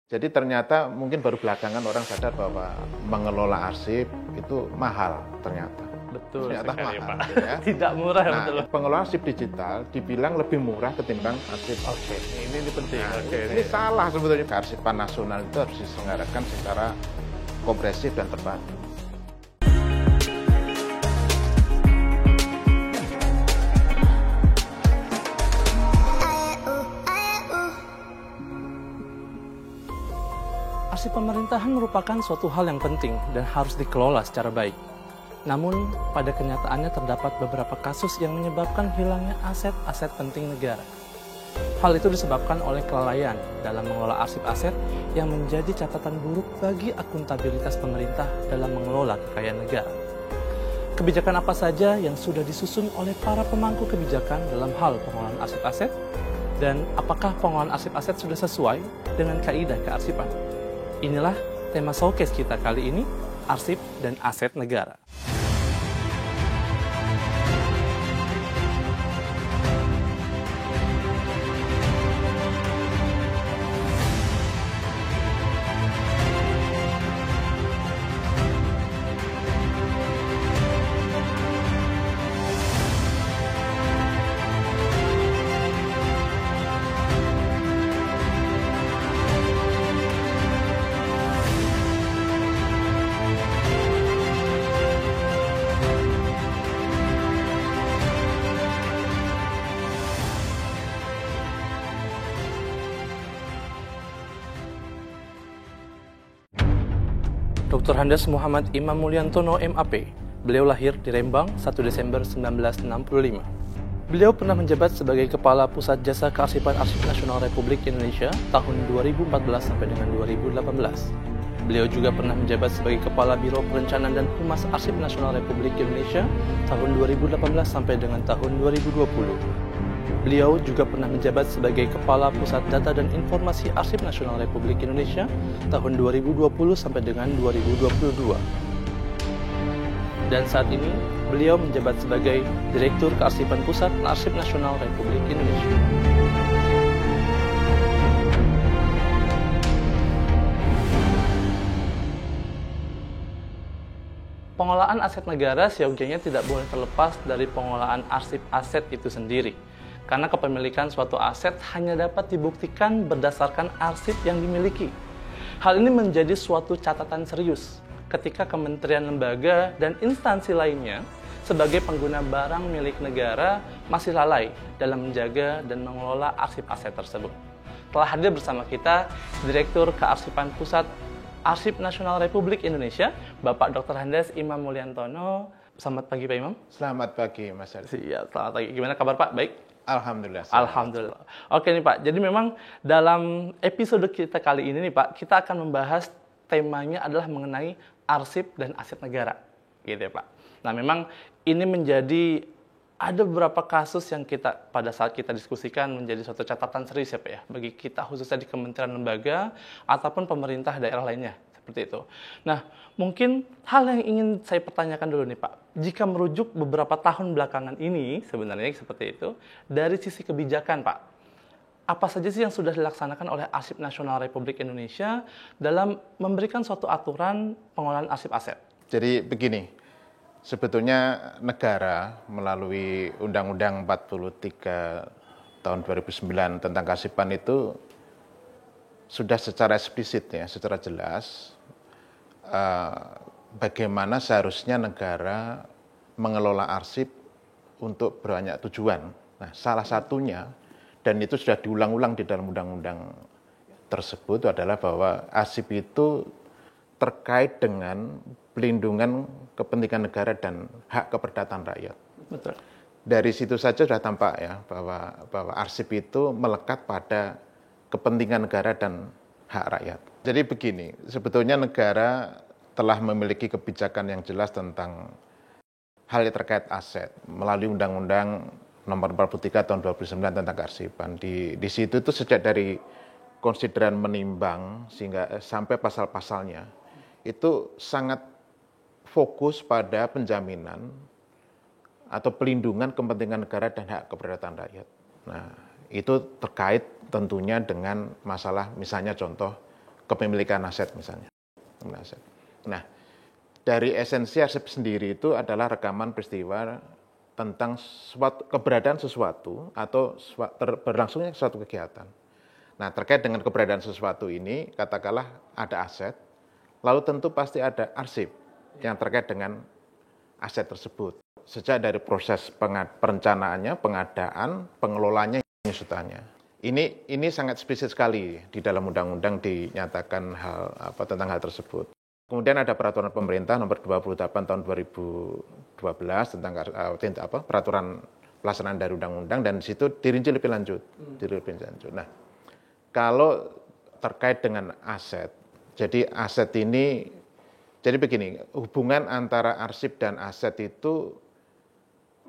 Jadi ternyata mungkin baru belakangan orang sadar bahwa mengelola arsip itu mahal ternyata. Betul Ternyata sekali, mahal, Pak. ya. Tidak murah, Nah, betul. pengelola arsip digital dibilang lebih murah ketimbang arsip. Oke, ini penting. Nah, Oke, ini salah sebetulnya. Kearsipan nasional itu harus diselenggarakan secara komprehensif dan terpadu. Arsip pemerintahan merupakan suatu hal yang penting dan harus dikelola secara baik. Namun, pada kenyataannya terdapat beberapa kasus yang menyebabkan hilangnya aset-aset penting negara. Hal itu disebabkan oleh kelalaian dalam mengelola arsip aset yang menjadi catatan buruk bagi akuntabilitas pemerintah dalam mengelola kekayaan negara. Kebijakan apa saja yang sudah disusun oleh para pemangku kebijakan dalam hal pengelolaan arsip aset? Dan apakah pengelolaan arsip aset sudah sesuai dengan kaidah kearsipan? Inilah tema showcase kita kali ini, arsip dan aset negara. Dr. Handes Muhammad Imam Mulyantono MAP. Beliau lahir di Rembang 1 Desember 1965. Beliau pernah menjabat sebagai Kepala Pusat Jasa Kearsipan Arsip Nasional Republik Indonesia tahun 2014 sampai dengan 2018. Beliau juga pernah menjabat sebagai Kepala Biro Perencanaan dan Humas Arsip Nasional Republik Indonesia tahun 2018 sampai dengan tahun 2020. Beliau juga pernah menjabat sebagai Kepala Pusat Data dan Informasi Arsip Nasional Republik Indonesia tahun 2020 sampai dengan 2022. Dan saat ini, beliau menjabat sebagai Direktur Kearsipan Pusat Arsip Nasional Republik Indonesia. Pengelolaan aset negara seyogyanya tidak boleh terlepas dari pengelolaan arsip aset itu sendiri. Karena kepemilikan suatu aset hanya dapat dibuktikan berdasarkan arsip yang dimiliki. Hal ini menjadi suatu catatan serius ketika kementerian, lembaga, dan instansi lainnya sebagai pengguna barang milik negara masih lalai dalam menjaga dan mengelola arsip aset tersebut. Telah hadir bersama kita Direktur Kearsipan Pusat Arsip Nasional Republik Indonesia, Bapak Dr. Handes Imam Mulyantono. Selamat pagi Pak Imam. Selamat pagi Mas Ardi. Siap, selamat pagi. Gimana kabar Pak? Baik? Alhamdulillah. Alhamdulillah. Oke nih Pak, jadi memang dalam episode kita kali ini nih Pak, kita akan membahas temanya adalah mengenai arsip dan aset negara, gitu ya Pak. Nah memang ini menjadi ada beberapa kasus yang kita pada saat kita diskusikan menjadi suatu catatan serius ya Pak ya, bagi kita khususnya di kementerian lembaga ataupun pemerintah daerah lainnya. Seperti itu. Nah, mungkin hal yang ingin saya pertanyakan dulu nih Pak. Jika merujuk beberapa tahun belakangan ini, sebenarnya seperti itu, dari sisi kebijakan Pak, apa saja sih yang sudah dilaksanakan oleh Arsip Nasional Republik Indonesia dalam memberikan suatu aturan pengelolaan arsip aset? Jadi begini, sebetulnya negara melalui Undang-Undang 43 tahun 2009 tentang kearsipan itu sudah secara eksplisit ya, secara jelas bagaimana seharusnya negara mengelola arsip untuk banyak tujuan. Nah, salah satunya, dan itu sudah diulang-ulang di dalam undang-undang tersebut adalah bahwa arsip itu terkait dengan pelindungan kepentingan negara dan hak keperdataan rakyat. Betul. Dari situ saja sudah tampak ya bahwa arsip itu melekat pada kepentingan negara dan hak rakyat. Jadi begini, sebetulnya negara telah memiliki kebijakan yang jelas tentang hal yang terkait aset melalui Undang-Undang Nomor 43 Tahun 2009 tentang kearsipan. Di situ itu sejak dari konsideran menimbang sehingga sampai pasal-pasalnya itu sangat fokus pada penjaminan atau pelindungan kepentingan negara dan hak keperdataan rakyat. Nah, itu terkait tentunya dengan masalah misalnya contoh kepemilikan aset misalnya. Nah, dari esensi arsip sendiri itu adalah rekaman peristiwa tentang keberadaan sesuatu atau berlangsungnya suatu kegiatan. Nah, terkait dengan keberadaan sesuatu ini, katakanlah ada aset, lalu tentu pasti ada arsip yang terkait dengan aset tersebut. Sejak dari proses perencanaannya, pengadaan, pengelolanya, penyusutannya. Ini sangat spesifik sekali di dalam undang-undang dinyatakan tentang hal tersebut. Kemudian ada peraturan pemerintah nomor 28 tahun 2012 tentang peraturan pelaksanaan dari undang-undang, dan di situ dirinci lebih lanjut. Nah, kalau terkait dengan aset, jadi aset ini, jadi begini, hubungan antara arsip dan aset itu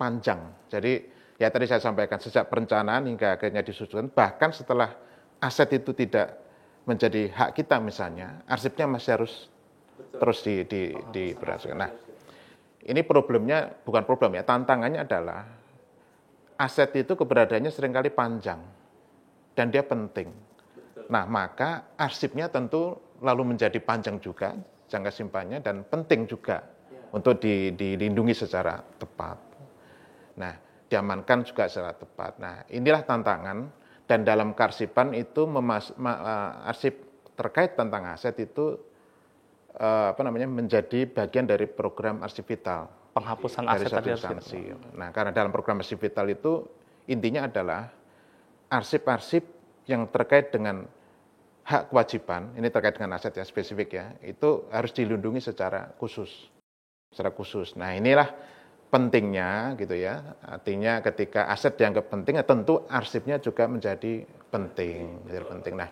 panjang. Jadi ya tadi saya sampaikan, sejak perencanaan hingga akhirnya disusun, bahkan setelah aset itu tidak menjadi hak kita misalnya, arsipnya masih harus terus diberlakukan. Nah, ini problemnya, bukan problem ya, tantangannya adalah aset itu keberadaannya seringkali panjang dan dia penting. Nah, maka arsipnya tentu lalu menjadi panjang juga jangka simpannya dan penting juga untuk dilindungi secara tepat. Nah, diamankan juga secara tepat. Nah, inilah tantangan, dan dalam kearsipan itu arsip terkait tentang aset itu menjadi bagian dari program arsip vital. Penghapusan aset tadi. Nah, karena dalam program arsip vital itu intinya adalah arsip-arsip yang terkait dengan hak kewajiban, ini terkait dengan aset yang spesifik ya, itu harus dilindungi secara khusus. Nah, inilah pentingnya gitu ya. Artinya ketika aset dianggap penting, tentu arsipnya juga menjadi penting. Nah,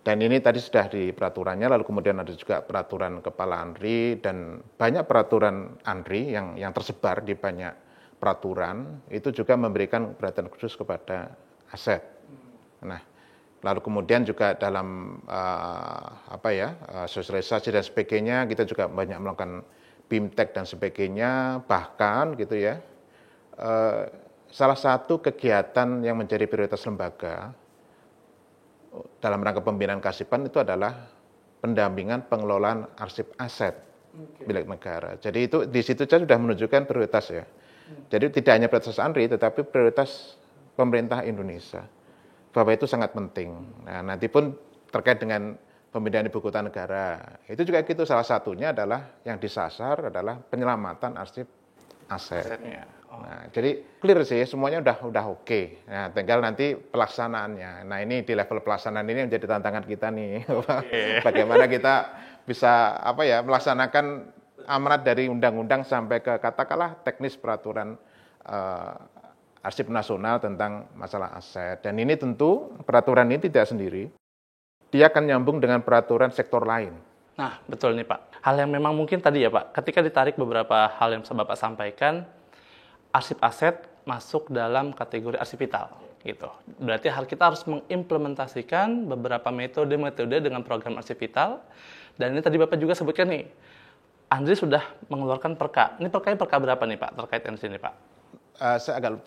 dan ini tadi sudah di peraturannya, lalu kemudian ada juga peraturan Kepala ANRI dan banyak peraturan ANRI yang tersebar di banyak peraturan, itu juga memberikan perhatian khusus kepada aset. Nah, lalu kemudian juga dalam sosialisasi dan sebagainya, kita juga banyak melakukan BIMTEK dan sebagainya, bahkan gitu ya, salah satu kegiatan yang menjadi prioritas lembaga dalam rangka pembinaan kearsipan itu adalah pendampingan pengelolaan arsip aset milik negara. Jadi itu di situ saya sudah menunjukkan prioritas ya. Jadi tidak hanya prioritas ANRI, tetapi prioritas pemerintah Indonesia, bahwa itu sangat penting. Nah, nanti pun terkait dengan pemindahan ibu kota negara, itu juga gitu, salah satunya adalah yang disasar adalah penyelamatan arsip aset. Nah, jadi clear sih, semuanya udah oke. Nah, tinggal nanti pelaksanaannya. Nah, ini di level pelaksanaan ini menjadi tantangan kita nih. Bagaimana kita bisa melaksanakan amanat dari undang-undang sampai ke katakanlah teknis peraturan arsip nasional tentang masalah aset. Dan ini tentu peraturan ini tidak sendiri. Dia akan nyambung dengan peraturan sektor lain. Nah, betul nih Pak. Hal yang memang mungkin tadi ya Pak, ketika ditarik beberapa hal yang Bapak sampaikan, arsip aset masuk dalam kategori arsip vital, gitu. Berarti kita harus mengimplementasikan beberapa metode dengan program arsip vital. Dan ini tadi Bapak juga sebutkan nih, ANRI sudah mengeluarkan perka. Ini perka berapa nih Pak terkait dengan sini Pak? Saya agak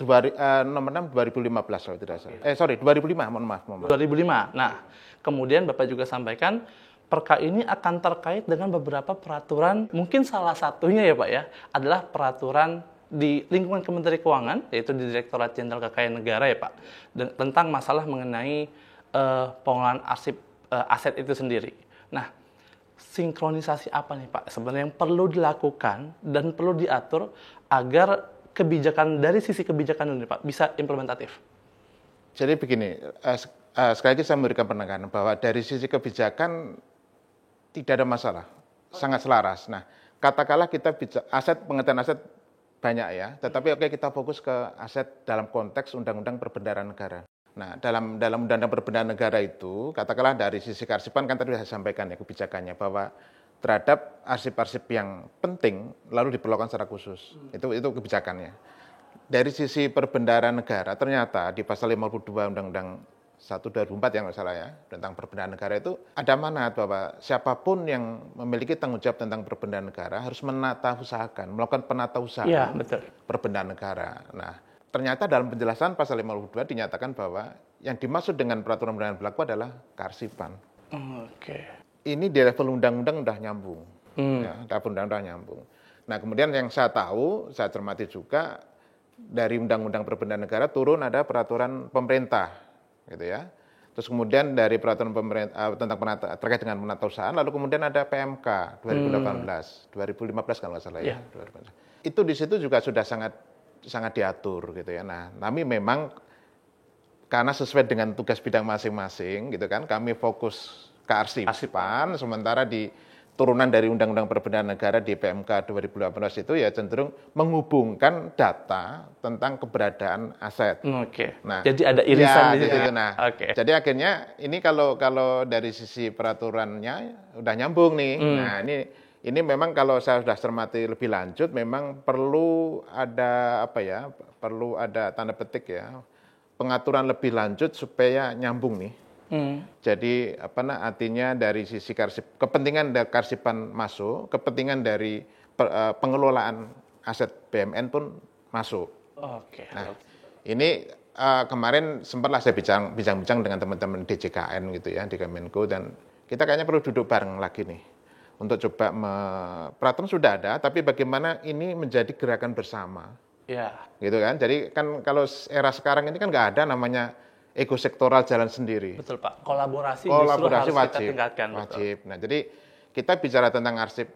nomor 6 2015 kalau tidak salah. 2005, mohon maaf. 2005. Nah, kemudian Bapak juga sampaikan perka ini akan terkait dengan beberapa peraturan, mungkin salah satunya ya Pak ya, adalah peraturan di lingkungan Kementerian Keuangan, yaitu di Direktorat Jenderal Kekayaan Negara ya Pak, tentang masalah mengenai pengelolaan aset itu sendiri. Nah, sinkronisasi apa nih Pak sebenarnya yang perlu dilakukan dan perlu diatur agar kebijakan dari sisi kebijakan ini Pak bisa implementatif? Jadi begini, sekali lagi saya memberikan penekanan bahwa dari sisi kebijakan tidak ada masalah, sangat selaras. Nah, katakanlah kita pengertian aset banyak ya, tetapi kita fokus ke aset dalam konteks Undang-Undang Perbendaharaan Negara. Nah, dalam Undang-Undang Perbendaharaan Negara itu, katakanlah dari sisi kearsipan kan tadi saya sampaikan ya kebijakannya bahwa terhadap arsip-arsip yang penting lalu diperlakukan secara khusus. Itu kebijakannya. Dari sisi perbendaharaan negara ternyata di pasal 52 Undang-Undang 1/2004 yang nggak salah ya, tentang perbendaharaan negara itu ada amanat bahwa siapapun yang memiliki tanggung jawab tentang perbendaharaan negara harus melakukan penata usahaan ya, betul. Perbendaharaan negara. Nah, ternyata dalam penjelasan pasal 52 dinyatakan bahwa yang dimaksud dengan peraturan perundangan berlaku adalah kearsipan. Oke. Ini di level undang-undang udah nyambung. Ya, level undang-undang nyambung. Nah, kemudian yang saya tahu, saya cermati juga dari Undang-Undang Perbendaharaan Negara turun ada peraturan pemerintah, gitu ya. Terus kemudian dari peraturan pemerintah tentang terkait dengan penatausahaan, lalu kemudian ada PMK 2018, 2015 kalau nggak salah ya. 2015. Itu di situ juga sudah sangat diatur, gitu ya. Nah, kami memang karena sesuai dengan tugas bidang masing-masing, gitu kan, kami fokus kearsipan, sementara di turunan dari Undang-Undang Perbendaharaan Negara di PMK 2018 itu ya cenderung menghubungkan data tentang keberadaan aset. Oke. Nah, jadi ada irisan di situ. Nah, Oke. jadi akhirnya ini kalau dari sisi peraturannya udah nyambung nih. Nah, ini memang kalau saya sudah cermati lebih lanjut, memang perlu ada perlu ada tanda petik ya, pengaturan lebih lanjut supaya nyambung nih. Jadi artinya dari sisi kepentingan dari karsipan masuk, kepentingan dari pengelolaan aset BUMN pun masuk. Oke. Nah, ini kemarin sempatlah saya bincang-bincang dengan teman-teman DJKN gitu ya di Kemenko, dan kita kayaknya perlu duduk bareng lagi nih untuk coba peraturan sudah ada, tapi bagaimana ini menjadi gerakan bersama. Ya. Gitu kan. Jadi kan kalau era sekarang ini kan nggak ada namanya ekosektoral jalan sendiri. Betul Pak. Kolaborasi justru harus wajib, kita tingkatkan. Wajib. Betul. Nah, jadi kita bicara tentang arsip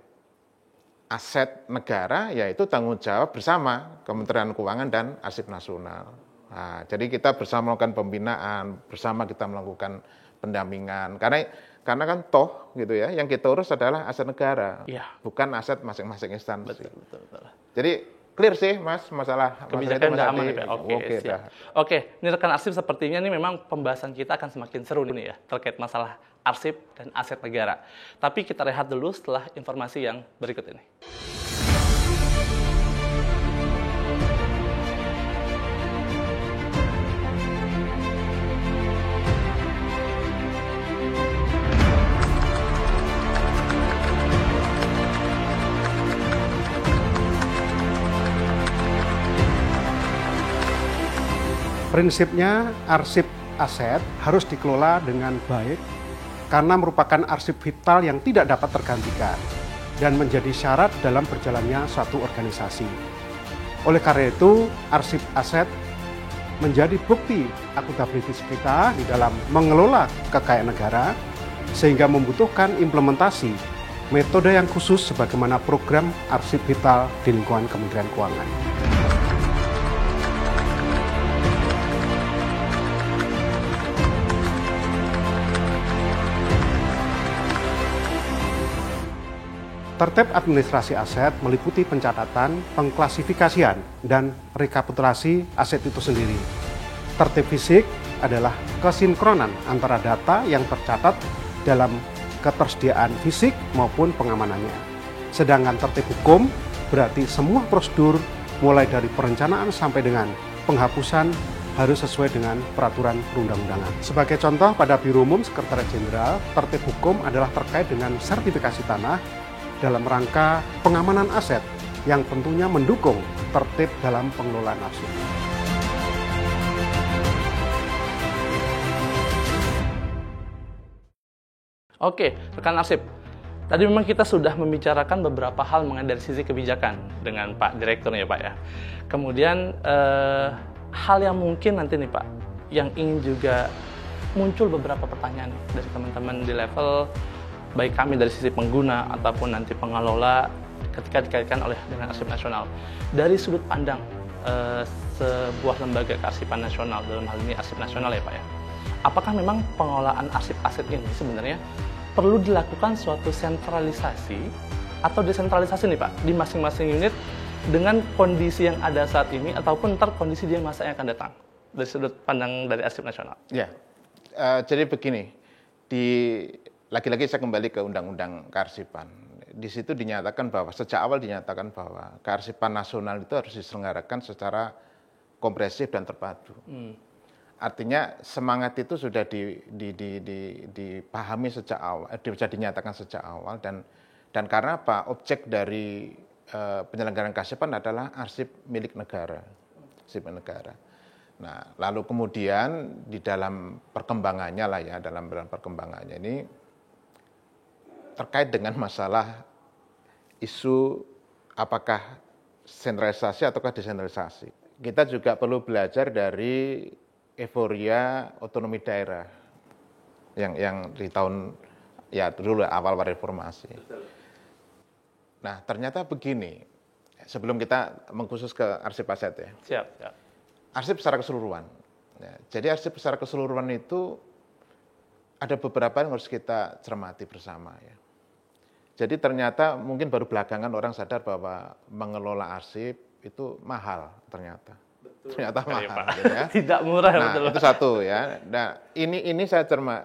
aset negara, yaitu tanggung jawab bersama Kementerian Keuangan dan Arsip Nasional. Nah, jadi kita bersama melakukan pembinaan, bersama kita melakukan pendampingan. Karena kan toh gitu ya, yang kita urus adalah aset negara, bukan aset masing-masing instansi. Betul. Jadi clear sih Mas, masalah kebijakan udah aman ya Pak. Oke, siap. Oke, ini rekan arsip sepertinya nih memang pembahasan kita akan semakin seru nih ya terkait masalah arsip dan aset negara. Tapi kita rehat dulu setelah informasi yang berikut ini. Prinsipnya arsip aset harus dikelola dengan baik karena merupakan arsip vital yang tidak dapat tergantikan dan menjadi syarat dalam berjalannya suatu organisasi. Oleh karena itu, arsip aset menjadi bukti akuntabilitas kita di dalam mengelola kekayaan negara, sehingga membutuhkan implementasi metode yang khusus sebagaimana program arsip vital di lingkungan Kementerian Keuangan. Tertib administrasi aset meliputi pencatatan, pengklasifikasian, dan rekapitulasi aset itu sendiri. Tertib fisik adalah kesinkronan antara data yang tercatat dalam ketersediaan fisik maupun pengamanannya. Sedangkan tertib hukum berarti semua prosedur mulai dari perencanaan sampai dengan penghapusan harus sesuai dengan peraturan perundang-undangan. Sebagai contoh, pada Biro Umum Sekretariat Jenderal, tertib hukum adalah terkait dengan sertifikasi tanah dalam rangka pengamanan aset yang tentunya mendukung tertib dalam pengelolaan aset. Oke, rekan arsip. Tadi memang kita sudah membicarakan beberapa hal mengenai dari sisi kebijakan dengan Pak Direktur ya Pak ya. Kemudian hal yang mungkin nanti nih Pak, yang ingin juga muncul beberapa pertanyaan dari teman-teman di level baik kami dari sisi pengguna ataupun nanti pengelola ketika dikaitkan dengan arsip nasional. Dari sudut pandang sebuah lembaga kearsipan nasional, dalam hal ini arsip nasional ya Pak ya. Apakah memang pengelolaan arsip aset ini sebenarnya perlu dilakukan suatu sentralisasi atau desentralisasi nih Pak di masing-masing unit dengan kondisi yang ada saat ini ataupun ntar kondisi di masa yang akan datang dari sudut pandang dari arsip nasional? Ya, jadi begini, lagi-lagi saya kembali ke Undang-Undang Kearsipan. Di situ dinyatakan bahwa sejak awal dinyatakan bahwa kearsipan nasional itu harus diselenggarakan secara komprehensif dan terpadu. Artinya semangat itu sudah dipahami sejak awal, bisa dinyatakan sejak awal, dan karena apa? Objek dari penyelenggaraan kearsipan adalah arsip milik negara, arsip negara. Nah, lalu kemudian di dalam perkembangannya lah ya, dalam perkembangannya ini terkait dengan masalah isu apakah sentralisasi ataukah desentralisasi. Kita juga perlu belajar dari euforia otonomi daerah yang di tahun ya dulu awal reformasi. Nah, ternyata begini. Sebelum kita mengkhusus ke arsip aset ya. Siap. Arsip secara keseluruhan. Ya, jadi arsip secara keseluruhan itu ada beberapa yang harus kita cermati bersama ya. Jadi ternyata mungkin baru belakangan orang sadar bahwa mengelola arsip itu mahal ternyata. Betul. Ternyata mahal gitu ya. Tidak murah. Nah, betul. itu satu ya. Nah, ini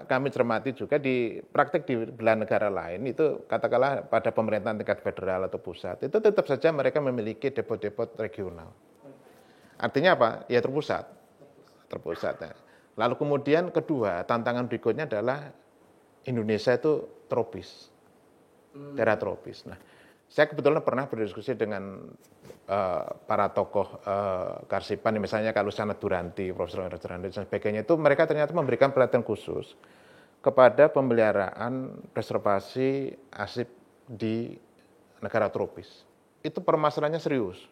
kami cermati juga di praktek di belahan negara lain itu katakanlah pada pemerintahan tingkat federal atau pusat itu tetap saja mereka memiliki depot-depot regional. Artinya apa? Ya terpusat. Ya. Lalu kemudian kedua, tantangan berikutnya adalah Indonesia itu tropis. Daerah tropis. Nah, saya kebetulan pernah berdiskusi dengan para tokoh kearsipan, misalnya kalau Lusana Duranti, Profesor Duranti dan sebagainya, itu mereka ternyata memberikan perhatian khusus kepada pemeliharaan preservasi arsip di negara tropis. Itu permasalahannya serius,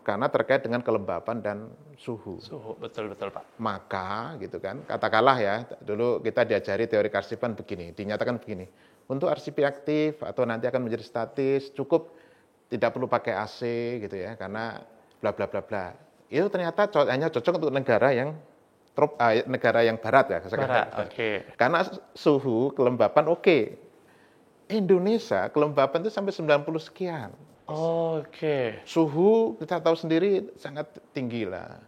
karena terkait dengan kelembapan dan suhu. Betul Pak. Maka gitu kan, katakanlah ya, dulu kita diajari teori kearsipan begini, dinyatakan begini. Untuk arsip aktif atau nanti akan menjadi statis, cukup tidak perlu pakai AC gitu ya, karena bla bla bla bla. Itu ternyata hanya cocok untuk negara yang barat ya. Barat, oke. Karena suhu, kelembapan oke. Indonesia kelembapan itu sampai 90 sekian. Oke. Suhu kita tahu sendiri sangat tinggi lah.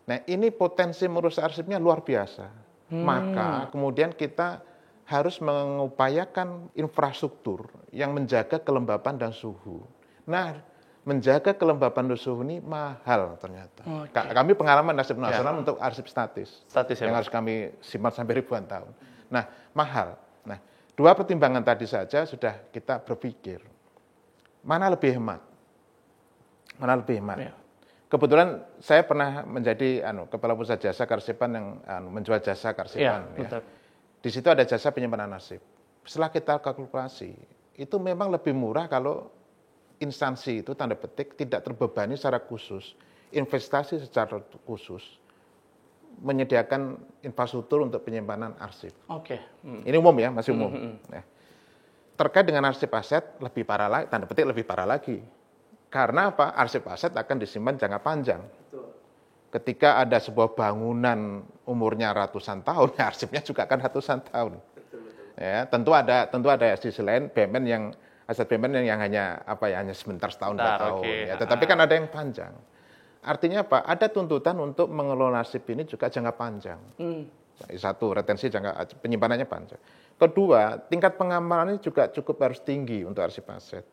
Nah, ini potensi merusak arsipnya luar biasa. Maka kemudian kita harus mengupayakan infrastruktur yang menjaga kelembapan dan suhu. Nah, menjaga kelembapan dan suhu ini mahal ternyata. Kami pengalaman arsip nasional untuk arsip statis yang harus kami simpan sampai ribuan tahun. Nah, mahal. Nah, dua pertimbangan tadi saja sudah kita berpikir. Mana lebih hemat? Ya. Kebetulan saya pernah menjadi kepala pusat jasa kearsipan yang menjual jasa kearsipan. Ya. Di situ ada jasa penyimpanan arsip. Setelah kita kalkulasi, itu memang lebih murah kalau instansi itu tanda petik tidak terbebani secara khusus, investasi secara khusus, menyediakan infrastruktur untuk penyimpanan arsip. Oke. Ini umum ya, masih umum. Ya. Terkait dengan arsip aset lebih parah lagi, tanda petik lebih parah lagi. Karena apa? Arsip aset akan disimpan jangka panjang. Betul. Ketika ada sebuah bangunan umurnya ratusan tahun, ya arsipnya juga akan ratusan tahun. Betul. Ya, tentu ada sisi lain BUMN yang aset BUMN yang hanya sebentar setahun 2 tahun. Ya, tetapi kan ada yang panjang. Artinya apa? Ada tuntutan untuk mengelola arsip ini juga jangka panjang. Satu, retensi penyimpanannya panjang. Kedua, tingkat pengamanannya juga cukup harus tinggi untuk arsip aset.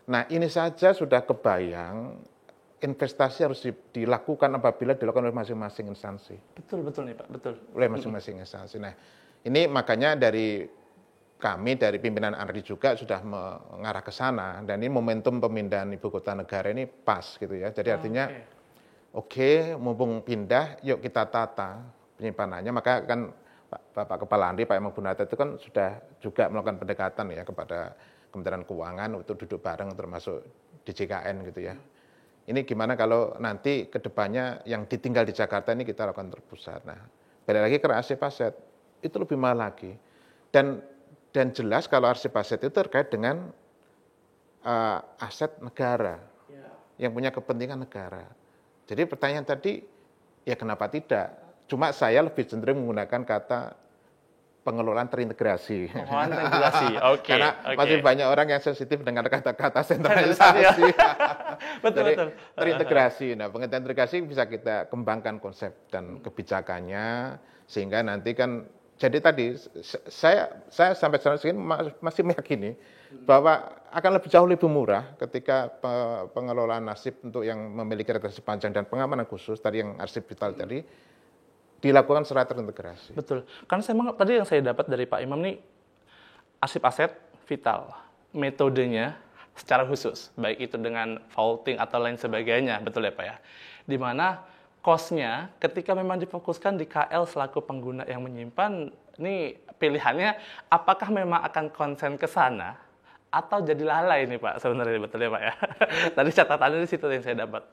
Nah, ini saja sudah kebayang investasi harus dilakukan apabila dilakukan oleh masing-masing instansi. Betul nih Pak, betul. Oleh masing-masing instansi. Nah, ini makanya dari kami, dari pimpinan ANRI juga sudah mengarah ke sana. Dan ini momentum pemindahan ibu kota negara ini pas gitu ya. Jadi artinya, oke, mumpung pindah, yuk kita tata penyimpanannya. Maka kan Bapak Kepala ANRI, Pak Emang Gunata itu kan sudah juga melakukan pendekatan ya kepada Kementerian Keuangan untuk duduk bareng termasuk DJKN gitu ya. Ini gimana kalau nanti ke depannya yang ditinggal di Jakarta ini kita lakukan terpusat. Nah, balik lagi ke arsip aset, itu lebih mahal lagi. Dan jelas kalau arsip aset itu terkait dengan aset negara, yang punya kepentingan negara. Jadi pertanyaan tadi, ya kenapa tidak? Cuma saya lebih cenderung menggunakan kata pengelolaan terintegrasi. Pengelolaan terintegrasi, oke. Karena masih banyak orang yang sensitif dengan kata-kata sentralisasi. Betul. Terintegrasi. Nah, pengertian integrasi bisa kita kembangkan konsep dan kebijakannya sehingga nanti kan jadi tadi saya sampai sekarang ini masih meyakini bahwa akan jauh lebih murah ketika pengelolaan arsip untuk yang memiliki retensi panjang dan pengamanan khusus tadi yang arsip vital tadi dilakukan secara terintegrasi. Betul. Karena tadi yang saya dapat dari Pak Imam nih, arsip aset vital, metodenya secara khusus, baik itu dengan vaulting atau lain sebagainya, betul ya Pak ya? Di mana cost-nya ketika memang difokuskan di KL selaku pengguna yang menyimpan, Ini pilihannya apakah memang akan konsen ke sana atau jadi lalai nih Pak sebenarnya, betul ya Pak ya. Tadi catatannya di situ yang saya dapat.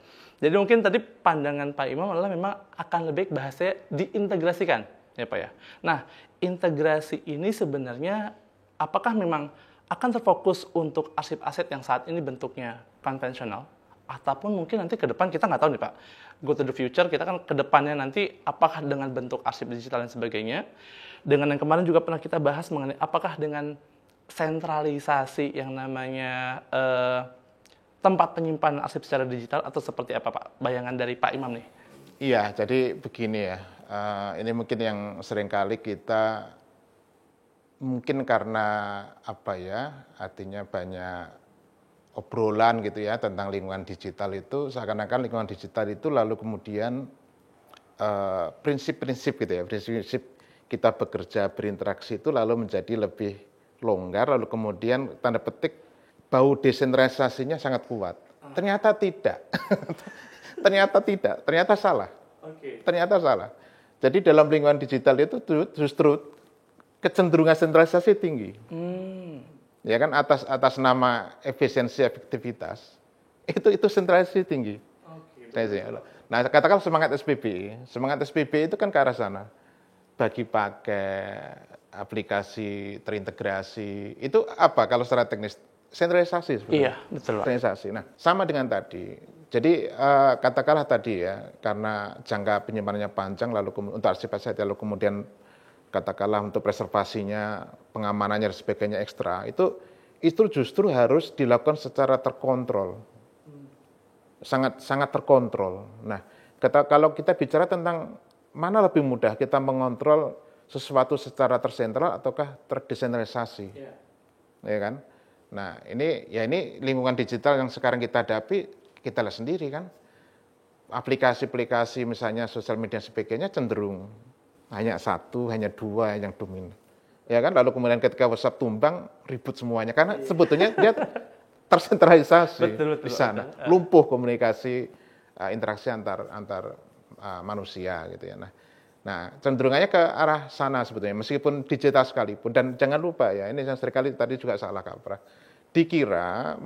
Jadi mungkin tadi pandangan Pak Imam adalah memang akan lebih baik bahasanya diintegrasikan ya Pak ya. Nah, integrasi ini sebenarnya apakah memang akan terfokus untuk arsip aset yang saat ini bentuknya konvensional, ataupun mungkin nanti ke depan kita nggak tahu nih Pak, go to the future, kita kan ke depannya nanti apakah dengan bentuk arsip digital dan sebagainya, dengan yang kemarin juga pernah kita bahas mengenai apakah dengan sentralisasi yang namanya tempat penyimpanan arsip secara digital atau seperti apa Pak? Bayangan dari Pak Imam nih. Iya, jadi begini ya, ini mungkin yang seringkali kita mungkin karena apa ya, artinya banyak obrolan gitu ya tentang lingkungan digital itu, seakan-akan lingkungan digital itu lalu kemudian prinsip-prinsip gitu ya, prinsip kita bekerja berinteraksi itu lalu menjadi lebih longgar, lalu kemudian tanda petik bau desentralisasinya sangat kuat. Ternyata tidak. Ternyata salah. Ternyata salah. Jadi dalam lingkungan digital itu justru kecenderungan sentralisasi tinggi. Ya kan, atas nama efisiensi efektivitas itu sentralisasi tinggi. Nah, katakan semangat SPB itu kan ke arah sana. Bagi pakai aplikasi terintegrasi itu apa kalau secara teknis? Sentralisasi sebenarnya. Iya, betul Pak. Sentralisasi. Nah, sama dengan tadi. Jadi katakanlah tadi ya, karena jangka penyimpanannya panjang lalu untuk arsip aset lalu kemudian katakanlah untuk preservasinya, pengamanannya dan sebagainya ekstra, itu justru harus dilakukan secara terkontrol. Sangat terkontrol. Nah, kalau kita bicara tentang mana lebih mudah kita mengontrol sesuatu secara tersentral ataukah terdesentralisasi, ya kan? Nah, ini lingkungan digital yang sekarang kita hadapi, kita lihat sendiri kan, aplikasi-aplikasi misalnya sosial media dan sebagainya cenderung hanya satu, hanya dua yang dominan, ya kan? Lalu kemudian ketika WhatsApp tumbang, ribut semuanya karena sebetulnya dia tersentralisasi di sana, lumpuh komunikasi, interaksi antar manusia gitu ya. Nah, cenderungannya ke arah sana sebetulnya, meskipun digital sekalipun. Dan jangan lupa ya, ini yang seringkali tadi juga salah kaprah. Dikira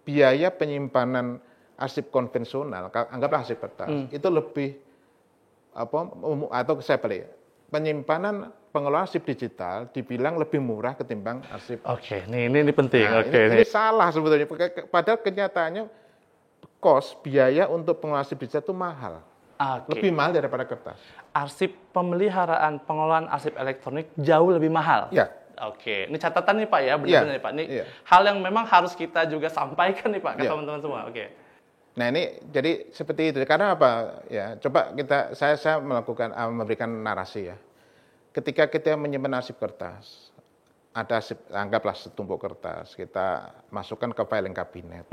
biaya penyimpanan arsip konvensional, anggaplah arsip kertas, itu lebih atau saya balik, penyimpanan pengelolaan arsip digital dibilang lebih murah ketimbang arsip. Oke, ini penting. Nah, ini salah sebetulnya. Padahal kenyataannya biaya untuk pengelolaan arsip digital itu mahal. Lebih mahal daripada kertas. Arsip pemeliharaan pengelolaan arsip elektronik jauh lebih mahal. Ya. Oke, ini catatan nih Pak ya, benar-benar nih Pak. Ini hal yang memang harus kita juga sampaikan nih Pak ke teman-teman semua. Oke. Nah, ini jadi seperti itu. Karena apa? Ya, coba saya memberikan narasi ya. Ketika kita menyimpan arsip kertas, ada anggaplah setumpuk kertas, kita masukkan ke filing kabinet.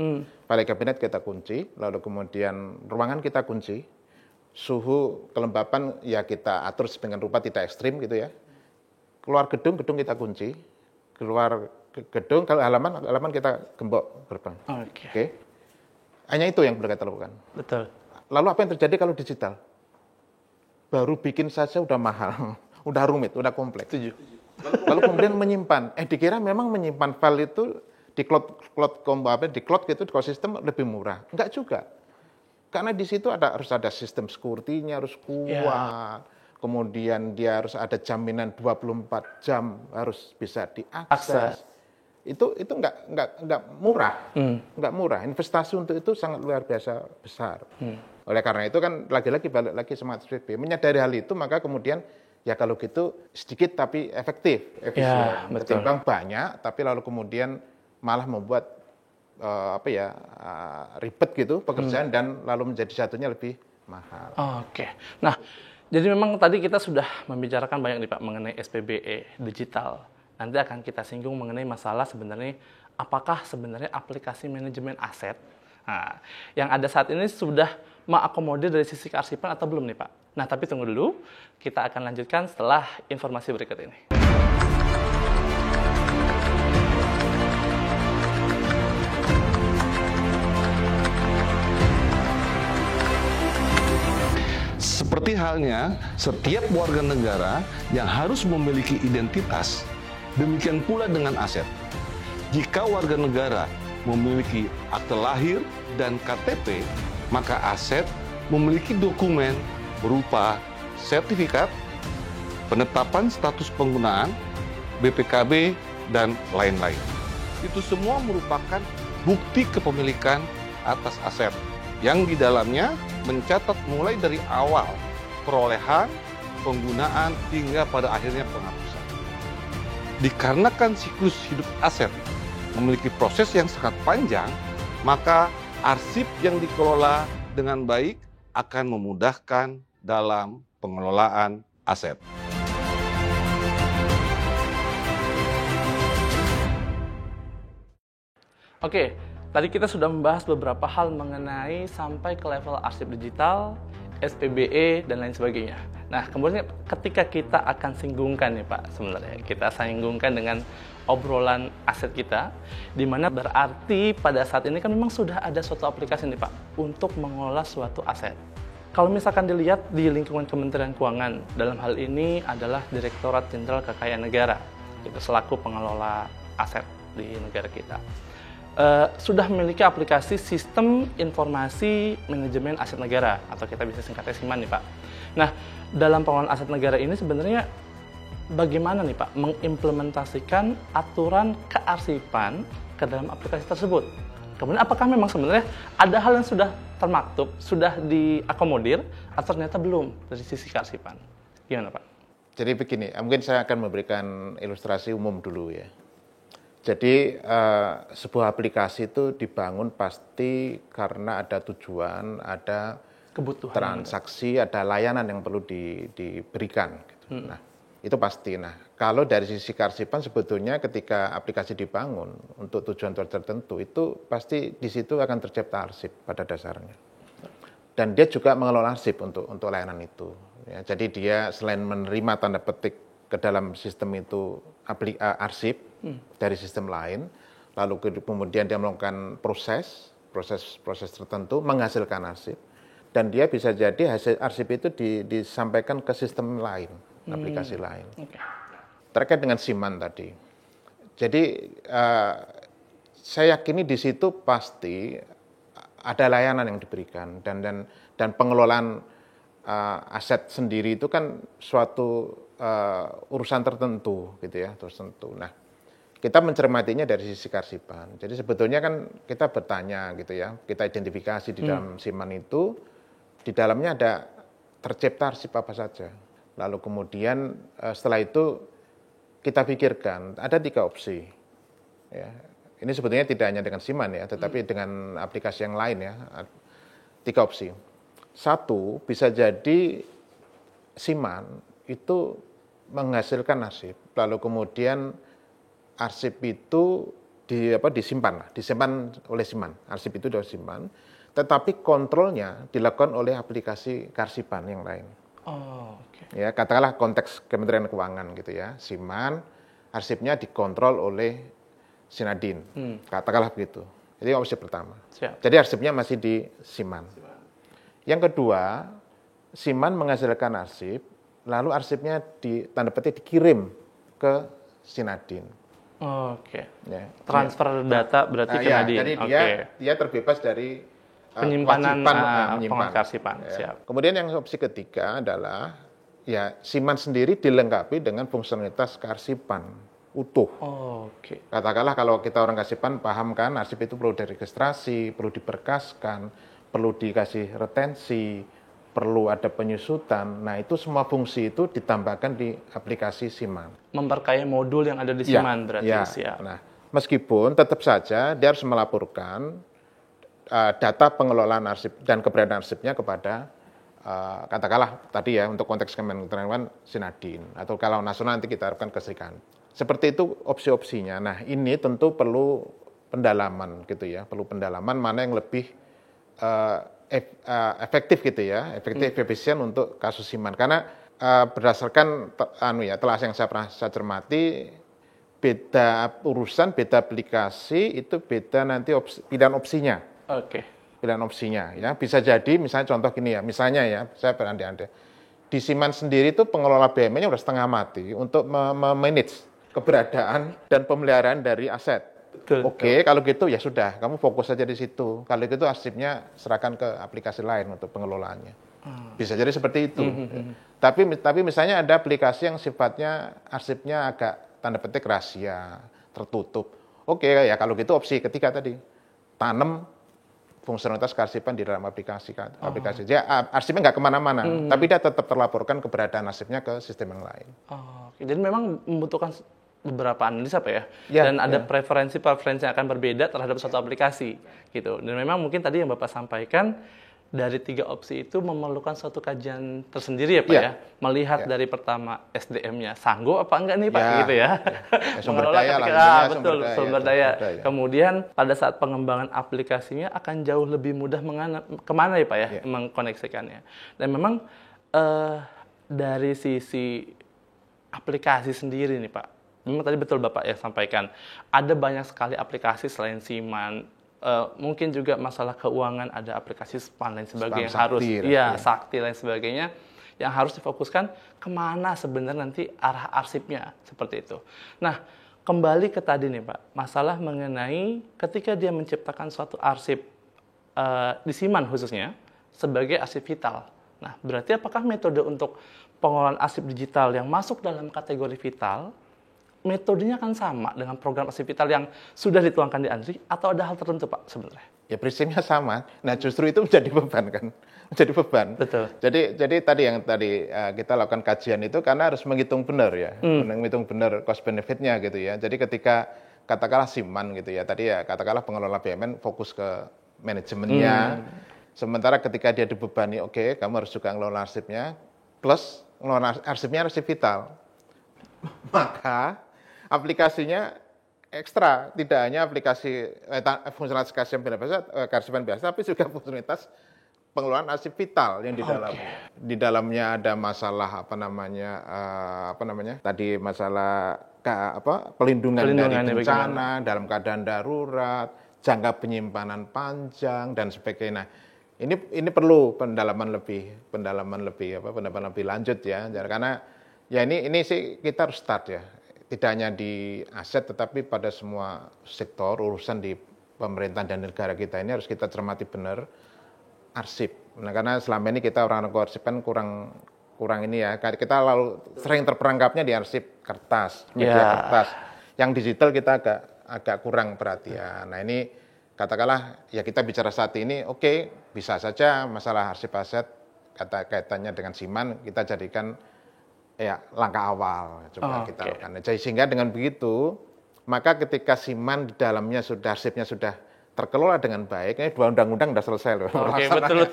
Filing kabinet kita kunci, lalu kemudian ruangan kita kunci. Suhu kelembapan ya kita atur sedemikian rupa tidak ekstrim gitu ya. Keluar gedung kita kunci. Keluar gedung, kalau halaman kita gembok gerbang. Oke. Hanya itu yang perlu kita lakukan. Betul. Lalu apa yang terjadi kalau digital? Baru bikin saja udah mahal, udah rumit, udah kompleks. Lalu kemudian menyimpan. Dikira memang menyimpan file itu di cloud gitu, di ekosistem lebih murah. Enggak juga. Karena di situ harus ada sistem security-nya harus kuat. Kemudian dia harus ada jaminan 24 jam harus bisa diakses. Itu enggak murah. Enggak murah. Investasi untuk itu sangat luar biasa besar. Oleh karena itu kan lagi-lagi balik lagi semangat SPB. Menyadari hal itu maka kemudian ya kalau gitu sedikit tapi efisien. Ketimbang banyak tapi lalu kemudian malah membuat ribet gitu pekerjaan dan lalu menjadi satunya lebih mahal. Oke. Nah, jadi memang tadi kita sudah membicarakan banyak nih Pak mengenai SPBE digital. Nanti akan kita singgung mengenai masalah sebenarnya apakah sebenarnya aplikasi manajemen aset yang ada saat ini sudah mengakomodir dari sisi kearsipan atau belum nih Pak? Nah, tapi tunggu dulu. Kita akan lanjutkan setelah informasi berikut ini. Seperti Seperti halnya setiap warga negara yang harus memiliki identitas, demikian pula dengan aset. Jika warga negara memiliki akte lahir dan KTP, maka aset memiliki dokumen berupa sertifikat, penetapan status penggunaan, BPKB, dan lain-lain. Itu semua merupakan bukti kepemilikan atas aset yang di dalamnya mencatat mulai dari awal perolehan, penggunaan, hingga pada akhirnya penghapusan. Dikarenakan siklus hidup aset memiliki proses yang sangat panjang, maka arsip yang dikelola dengan baik akan memudahkan dalam pengelolaan aset. Oke, tadi kita sudah membahas beberapa hal mengenai sampai ke level arsip digital, SPBE, dan lain sebagainya. Nah, kemudian ketika kita akan singgungkan nih Pak, sebenarnya kita singgungkan dengan obrolan aset kita, di mana berarti pada saat ini kan memang sudah ada suatu aplikasi nih Pak, untuk mengelola suatu aset. Kalau misalkan dilihat di lingkungan Kementerian Keuangan, dalam hal ini adalah Direktorat Jenderal Kekayaan Negara, itu selaku pengelola aset di negara kita. Sudah memiliki aplikasi Sistem Informasi Manajemen Aset Negara, atau kita bisa singkatnya SIMAN nih Pak. Nah, dalam pengelolaan aset negara ini sebenarnya bagaimana nih Pak mengimplementasikan aturan kearsipan ke dalam aplikasi tersebut? Kemudian apakah memang sebenarnya ada hal yang sudah termaktub, sudah diakomodir, atau ternyata belum dari sisi kearsipan? Gimana Pak? Jadi begini, mungkin saya akan memberikan ilustrasi umum dulu ya. Jadi sebuah aplikasi itu dibangun pasti karena ada tujuan, ada Kebutuhan, transaksi, ada layanan yang perlu diberikan. Gitu. Nah, itu pasti. Nah, kalau dari sisi kearsipan sebetulnya ketika aplikasi dibangun untuk tujuan tertentu, itu pasti di situ akan tercipta arsip pada dasarnya. Dan dia juga mengelola arsip untuk layanan itu. Ya, jadi dia selain menerima tanda petik ke dalam sistem itu arsip dari sistem lain, lalu kemudian dia melakukan proses tertentu menghasilkan arsip, dan dia bisa jadi hasil arsip itu disampaikan ke sistem lain, aplikasi lain. Okay. Terkait dengan SIMAN tadi, jadi saya yakini di situ pasti ada layanan yang diberikan dan pengelolaan aset sendiri itu kan suatu urusan tertentu gitu ya, tertentu. Nah, kita mencermatinya dari sisi kearsipan. Jadi sebetulnya kan kita bertanya gitu ya, kita identifikasi di dalam SIMAN itu, di dalamnya ada tercipta arsip apa saja. Lalu kemudian setelah itu kita pikirkan ada 3 opsi. Ya, ini sebetulnya tidak hanya dengan SIMAN ya, tetapi dengan aplikasi yang lain ya, 3 opsi. 1, bisa jadi SIMAN itu menghasilkan arsip, lalu kemudian arsip itu disimpan oleh SIMAN, arsip itu disimpan, tetapi kontrolnya dilakukan oleh aplikasi kearsipan yang lain. Oh, okay. Ya, katakanlah konteks Kementerian Keuangan gitu ya, SIMAN, arsipnya dikontrol oleh Sinadin, katakanlah begitu. Jadi opsi pertama. Siap. Jadi arsipnya masih di SIMAN. Yang kedua, SIMAN menghasilkan arsip, lalu arsipnya tanda petik dikirim ke Sinadin. Oke. Ya. Transfer data berarti ke Nadin. Jadi dia terbebas dari penyimpanan kearsipan. Ya. Siap. Kemudian yang opsi ketiga adalah ya SIMAN sendiri dilengkapi dengan fungsionalitas kearsipan utuh. Oke. Katakanlah kalau kita orang kearsipan paham kan, arsip itu perlu diregistrasi, perlu diberkaskan, perlu dikasih retensi, perlu ada penyusutan. Nah, itu semua fungsi itu ditambahkan di aplikasi SIMAN. Memperkaya modul yang ada di SIMAN berarti. Ya. Nah, meskipun tetap saja dia harus melaporkan data pengelolaan arsip dan keberadaan arsipnya kepada katakanlah tadi ya untuk konteks Kementerian Sinadin, atau kalau nasional nanti kita harapkan ke Srikan. Seperti itu opsi-opsinya. Nah, ini tentu perlu pendalaman gitu ya, perlu pendalaman mana yang lebih efektif gitu ya, efisien untuk kasus SIMAN. Karena berdasarkan telah yang saya pernah cermati, beda urusan, beda aplikasi itu beda nanti pilihan opsinya. Oke. Pilihan opsinya ya, bisa jadi misalnya contoh gini ya, misalnya ya, saya berandai-andai. di Siman sendiri itu pengelola BUMN-nya udah setengah mati untuk memanage keberadaan dan pemeliharaan dari aset. Betul. Oke, kalau gitu ya sudah, kamu fokus saja di situ. Kalau gitu arsipnya serahkan ke aplikasi lain untuk pengelolaannya. Bisa jadi seperti itu. Tapi misalnya ada aplikasi yang sifatnya arsipnya agak tanda petik rahasia, tertutup. Oke, ya kalau gitu opsi ketiga tadi, tanam fungsionalitas kearsipan di dalam aplikasi. Jadi arsipnya nggak kemana-mana, tapi dia tetap terlaporkan keberadaan arsipnya ke sistem yang lain. Jadi memang membutuhkan beberapa analisa Pak ya, Ya, dan ada preferensi yang akan berbeda terhadap suatu aplikasi gitu. Dan memang mungkin tadi yang Bapak sampaikan dari 3 opsi itu memerlukan suatu kajian tersendiri ya Pak ya, melihat dari pertama SDM-nya sanggup apa enggak nih Pak gitu ya. Sumber Mengelola daya ketika- lah, betul, sumber daya. Kemudian pada saat pengembangan aplikasinya akan jauh lebih mudah kemana ya Pak ya, mengkoneksikannya. Dan memang dari sisi aplikasi sendiri nih Pak, memang tadi betul Bapak ya sampaikan, ada banyak sekali aplikasi selain Siman, mungkin juga masalah keuangan, ada aplikasi Span lain sebagainya, Sakti lain sebagainya, yang harus difokuskan kemana sebenarnya nanti arah arsipnya, seperti itu. Nah, kembali ke tadi nih Pak, masalah mengenai ketika dia menciptakan suatu arsip di Siman khususnya, sebagai arsip vital. Nah, berarti apakah metode untuk pengelolaan arsip digital yang masuk dalam kategori vital, metodenya akan sama dengan program arsip vital yang sudah dituangkan di ANRI, atau ada hal tertentu Pak sebenarnya? Ya prinsipnya sama. Nah justru itu menjadi beban kan, menjadi beban. Betul. Jadi tadi kita lakukan kajian itu karena harus menghitung benar ya, menghitung benar cost benefitnya gitu ya. Jadi ketika katakanlah Siman gitu ya, tadi ya katakanlah pengelola BUMN fokus ke manajemennya, sementara ketika dia dibebani, oke, kamu harus juga ngelola arsipnya, plus ngelola arsipnya arsip vital, maka aplikasinya ekstra, tidak hanya aplikasi fungsionalitas kearsipan biasa, tapi juga fungsionalitas pengelolaan arsip vital yang di dalamnya. Di dalamnya ada masalah tadi masalah pelindungan dari bencana, dalam keadaan darurat, jangka penyimpanan panjang dan sebagainya. Nah, ini perlu pendalaman lebih lanjut ya, karena ya ini sih kita harus start ya. Tidak hanya di aset, tetapi pada semua sektor urusan di pemerintahan dan negara kita ini harus kita cermati benar arsip. Nah, karena selama ini kita orang arsip kan kurang ini ya. Kita lalu sering terperangkapnya di arsip kertas, media kertas. Yang digital kita agak kurang perhatian. Nah, ini katakanlah ya kita bicara saat ini, oke, bisa saja masalah arsip aset kaitannya dengan Siman kita jadikan ya langkah awal coba kita lakukan. Jadi sehingga dengan begitu maka ketika Siman di dalamnya arsipnya sudah terkelola dengan baik, ini 2 undang-undang sudah selesai loh. Betul.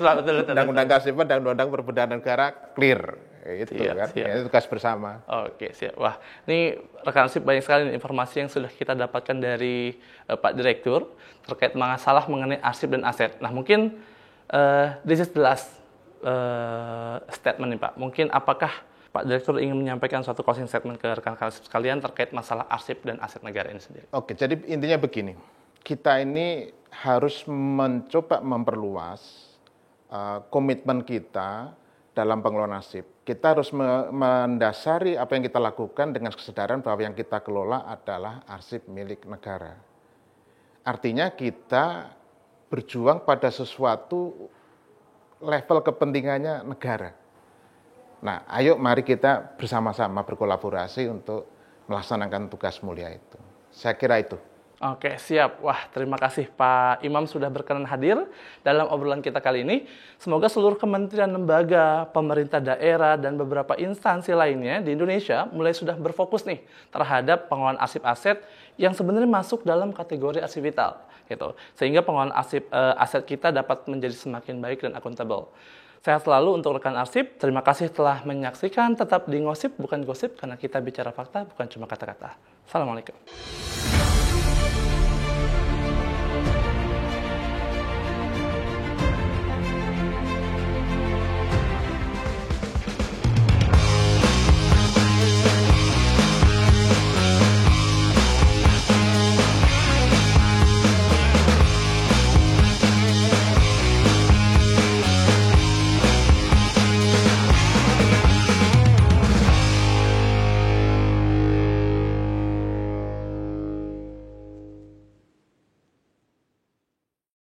Undang-undang kearsipan dan undang-undang perbedaan negara clear, itu kan. Ya, itu tugas bersama. Oke, siap. Wah, ini rekan arsip banyak sekali informasi yang sudah kita dapatkan dari Pak Direktur terkait masalah mengenai arsip dan aset. Nah, mungkin this is the last statement nih Pak. Mungkin apakah Pak Direktur ingin menyampaikan suatu closing statement ke rekan-rekan arsip sekalian terkait masalah arsip dan aset negara ini sendiri? Oke, jadi intinya begini. Kita ini harus mencoba memperluas komitmen kita dalam pengelolaan arsip. Kita harus mendasari apa yang kita lakukan dengan kesadaran bahwa yang kita kelola adalah arsip milik negara. Artinya kita berjuang pada sesuatu level kepentingannya negara. Nah, ayo mari kita bersama-sama berkolaborasi untuk melaksanakan tugas mulia itu. Saya kira itu. Oke, siap. Wah, terima kasih Pak Imam sudah berkenan hadir dalam obrolan kita kali ini. Semoga seluruh kementerian, lembaga, pemerintah daerah, dan beberapa instansi lainnya di Indonesia mulai sudah berfokus nih terhadap pengelolaan arsip aset yang sebenarnya masuk dalam kategori arsip vital, gitu. Sehingga pengelolaan aset kita dapat menjadi semakin baik dan akuntabel. Sehat selalu untuk rekan arsip. Terima kasih telah menyaksikan. Tetap di Ngosip bukan gosip, karena kita bicara fakta bukan cuma kata-kata. Assalamualaikum.